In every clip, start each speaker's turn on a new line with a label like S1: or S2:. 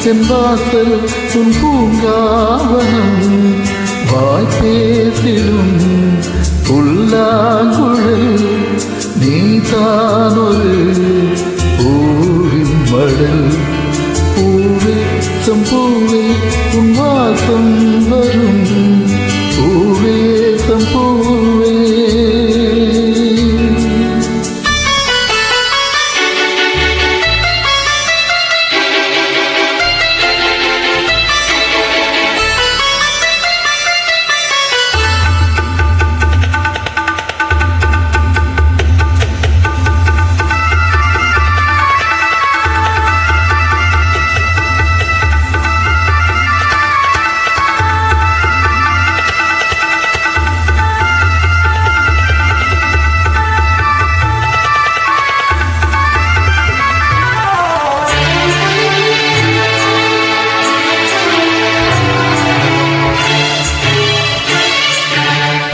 S1: என் வாசல் உன் பூங்காவனம் வாய் பேசிடும் புல்லாங்குழல் நீதானொரு பூவின் மடல் பூவே சம்பூவே உன் வாசம் வரும் பூவே சம்பூவே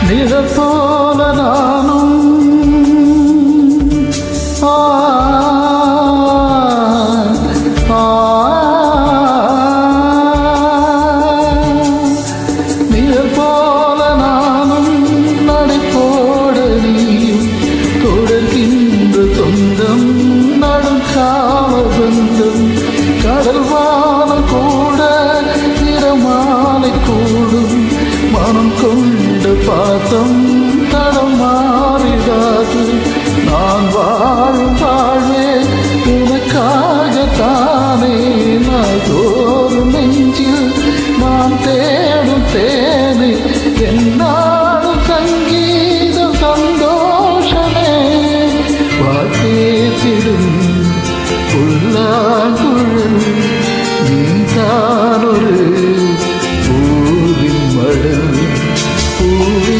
S1: நிழல் போல நானும் நிழல் போல நானும் நடைபோட நீயும் தொடர்கின்ற சொந்தம் நடும் காலபந்தம் கடல் வானம் கூட இரமாலை கூடும் மனம் கொண்ட பாசம் தடம் மாறிடாது நான் வாழும் வாழ்வே உனக்காகத்தானே நாள்தோறும் நெஞ்சில் நான் தேடும் தேனை என்னாலும் சங்கீதம் சந்தோஷமே வாசேசிடும் புல்லாங்குழல் நீதானொரு பூவின் மடல் பூவே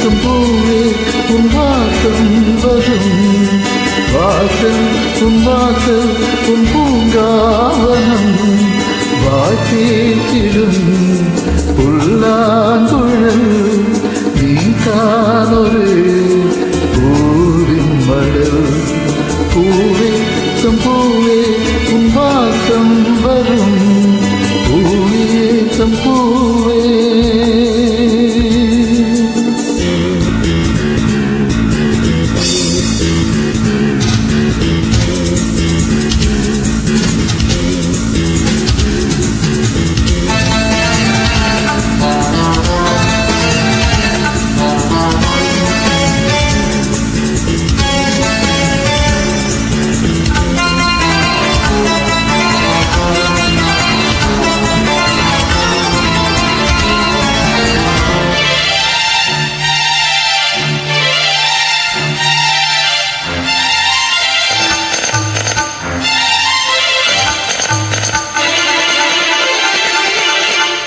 S1: சம்பூவே உன் வாசம் வரும் வாசல் உன் வாசல் உன் பூங்காவனம் வாசேசிடும் புல்லாங்குழல் நீதானொரு பூவின் மடல் பூவே சம்பூவே உன் வாசம் வரும் பூவே சம்பூவே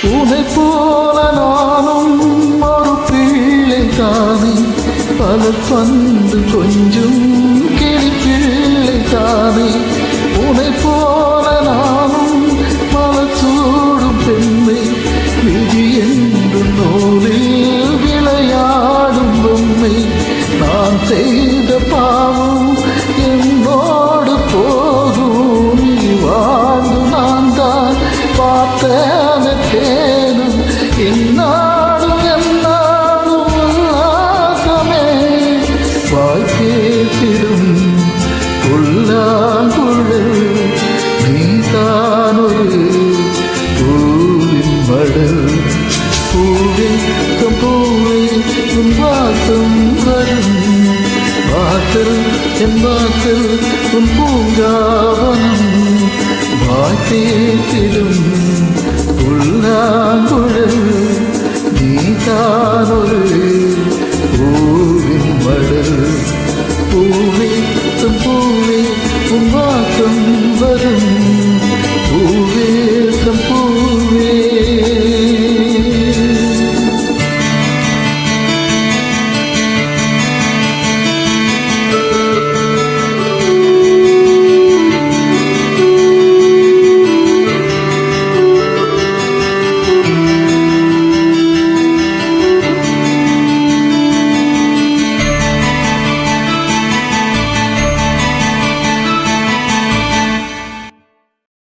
S1: உன்னை போல நானும் ஒரு பிள்ளை தானே பலர் வந்து கொஞ்சம் கிளி பிள்ளை தானே உன்னை போல நானும் மலர் சூடும் பெண்மை விதி என்று நூலில் விளையாடும் பொம்மை நான் செய்த பாவம் என்னோடு போகும் நீ வாழ்ந்து நான் தான் பார்த்தேன் தேனும் என்னாடும் என்னாடும் உல்லாசமே வாய் பேசிடும் புல்லாங்குழல் நீதானொரு பூவின் மடல் பூவே சம்பூவே உன் வாசம் வரும் வாசல் என் வாசல் உன் பூங்காவனம் வாய் பேசிடும் புல்லாங்குழல் நீதான்